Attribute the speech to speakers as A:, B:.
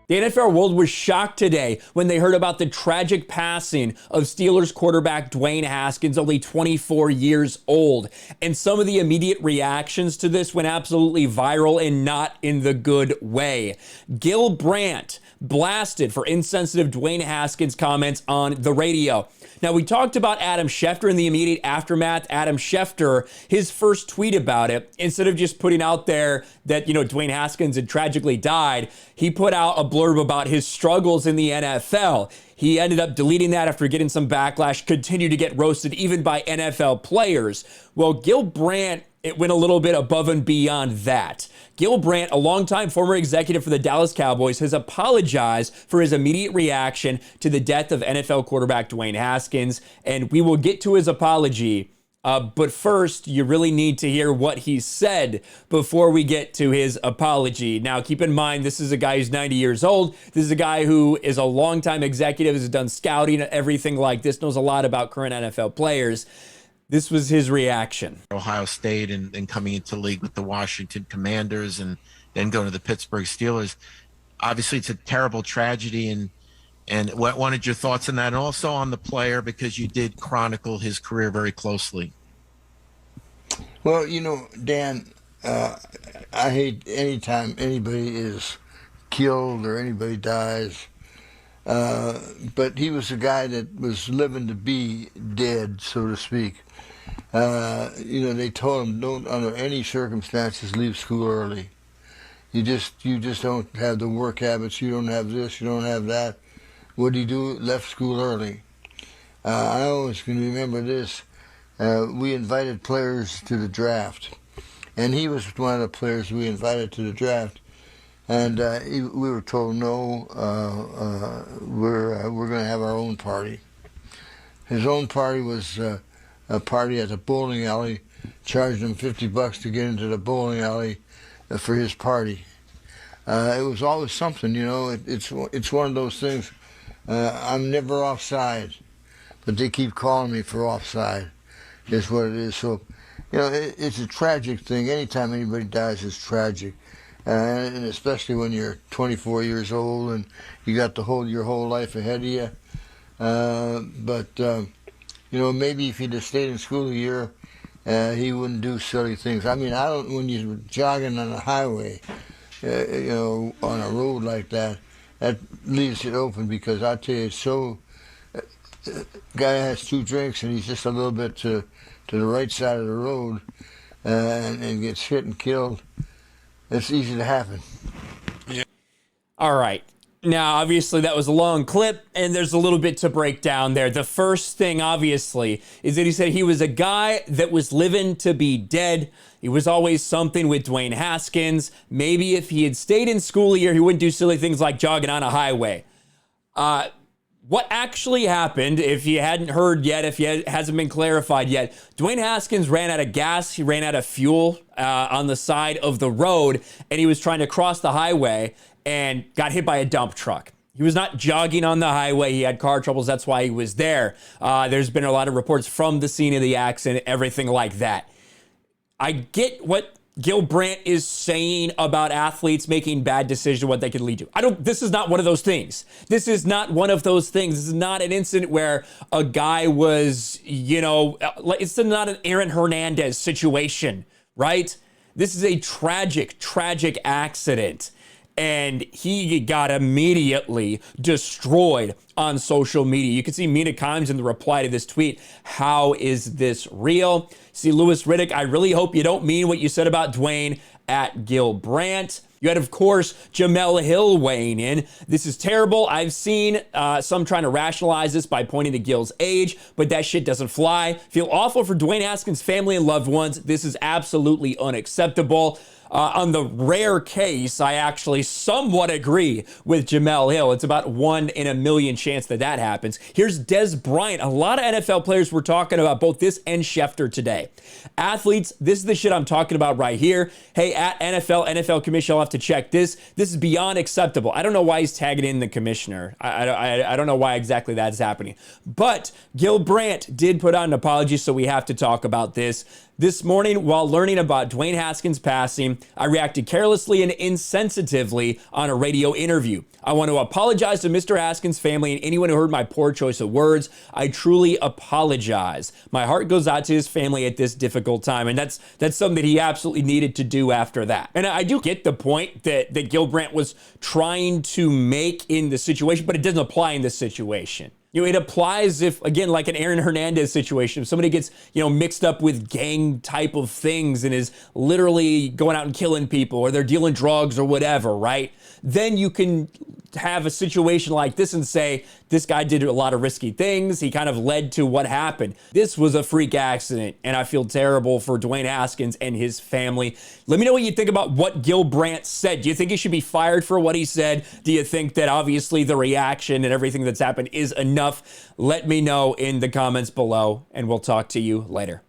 A: The NFL world was shocked today when they heard about the tragic passing of Steelers quarterback Dwayne Haskins, only 24 years old. And some of the immediate reactions to this went absolutely viral and not in the good way. Gil Brandt blasted for insensitive Dwayne Haskins comments on the radio. Now, we talked about Adam Schefter in the immediate aftermath. Adam Schefter, his first tweet about it, instead of just putting out there that, Dwayne Haskins had tragically died, he put out a blurb about his struggles in the NFL. He ended up deleting that after getting some backlash, continued to get roasted even by NFL players. Well, Gil Brandt, it went a little bit above and beyond that. Gil Brandt, a longtime former executive for the Dallas Cowboys, has apologized for his immediate reaction to the death of NFL quarterback Dwayne Haskins, and we will get to his apology. But first, you really need to hear what he said before we get to his apology. Now, keep in mind, this is a guy who's 90 years old. This is a guy who is a longtime executive, has done scouting, everything like this, knows a lot about current NFL players. This was his reaction.
B: Ohio State and coming into league with the Washington Commanders and then going to the Pittsburgh Steelers. Obviously, it's a terrible tragedy. And what wanted your thoughts on that? And also on the player, because you did chronicle his career very closely.
C: Well, Dan, I hate anytime anybody is killed or anybody dies. But he was a guy that was living to be dead, so to speak. They told him, don't under any circumstances leave school early. You just don't have the work habits. You don't have this. You don't have that. What did he do? Left school early. I always can remember this. We invited players to the draft, and he was one of the players we invited to the draft. And we were told, no, we're going to have our own party. His own party was a party at the bowling alley, charged him $50 to get into the bowling alley for his party. It was always something, It's one of those things. I'm never offside, but they keep calling me for offside. Is what it is. So, it's a tragic thing. Anytime anybody dies, it's tragic. And especially when you're 24 years old and you got your whole life ahead of you. Maybe if he'd have stayed in school a year, he wouldn't do silly things. I mean, when you're jogging on a highway, on a road like that, that leaves it open, because I tell you, guy has 2 drinks and he's just a little bit to the right side of the road and gets hit and killed. It's easy to happen.
A: Yeah. All right. Now, obviously, that was a long clip, and there's a little bit to break down there. The first thing, obviously, is that he said he was a guy that was living to be dead. He was always something with Dwayne Haskins. Maybe if he had stayed in school a year, he wouldn't do silly things like jogging on a highway. What actually happened, if you hadn't heard yet, if it hasn't been clarified yet, Dwayne Haskins ran out of gas, he ran out of fuel on the side of the road, and he was trying to cross the highway and got hit by a dump truck. He was not jogging on the highway. He had car troubles. That's why he was there. There's been a lot of reports from the scene of the accident, everything like that. I get what Gil Brandt is saying about athletes making bad decisions, what they could lead to. This is not one of those things. This is not one of those things. This is not an incident where a guy was, it's not an Aaron Hernandez situation, right? This is a tragic, tragic accident. And he got immediately destroyed on social media. You can see Mina Kimes in the reply to this tweet. How is this real? See, Louis Riddick, I really hope you don't mean what you said about Dwayne at Gil Brandt. You had, of course, Jamel Hill weighing in. This is terrible. I've seen some trying to rationalize this by pointing to Gil's age, but that shit doesn't fly. Feel awful for Dwayne Haskins' family and loved ones. This is absolutely unacceptable. On the rare case, I actually somewhat agree with Jamel Hill. It's about 1 in a million chance that happens. Here's Des Bryant. A lot of NFL players were talking about both this and Schefter today. Athletes, this is the shit I'm talking about right here. Hey, at NFL Commissioner, I'll have to check this. This is beyond acceptable. I don't know why he's tagging in the commissioner. I don't know why exactly that's happening. But Gil Brandt did put out an apology, so we have to talk about this. This morning, while learning about Dwayne Haskins' passing, I reacted carelessly and insensitively on a radio interview. I want to apologize to Mr. Haskins' family and anyone who heard my poor choice of words. I truly apologize. My heart goes out to his family at this difficult time, and that's something that he absolutely needed to do after that. And I do get the point that Gil Brandt was trying to make in the situation, but it doesn't apply in this situation. It applies if, again, like an Aaron Hernandez situation, if somebody gets, mixed up with gang type of things and is literally going out and killing people, or they're dealing drugs or whatever, right? Then you can have a situation like this and say, this guy did a lot of risky things. He kind of led to what happened. This was a freak accident, and I feel terrible for Dwayne Haskins and his family. Let me know what you think about what Gil Brandt said. Do you think he should be fired for what he said? Do you think that obviously the reaction and everything that's happened is enough? Let me know in the comments below, and we'll talk to you later.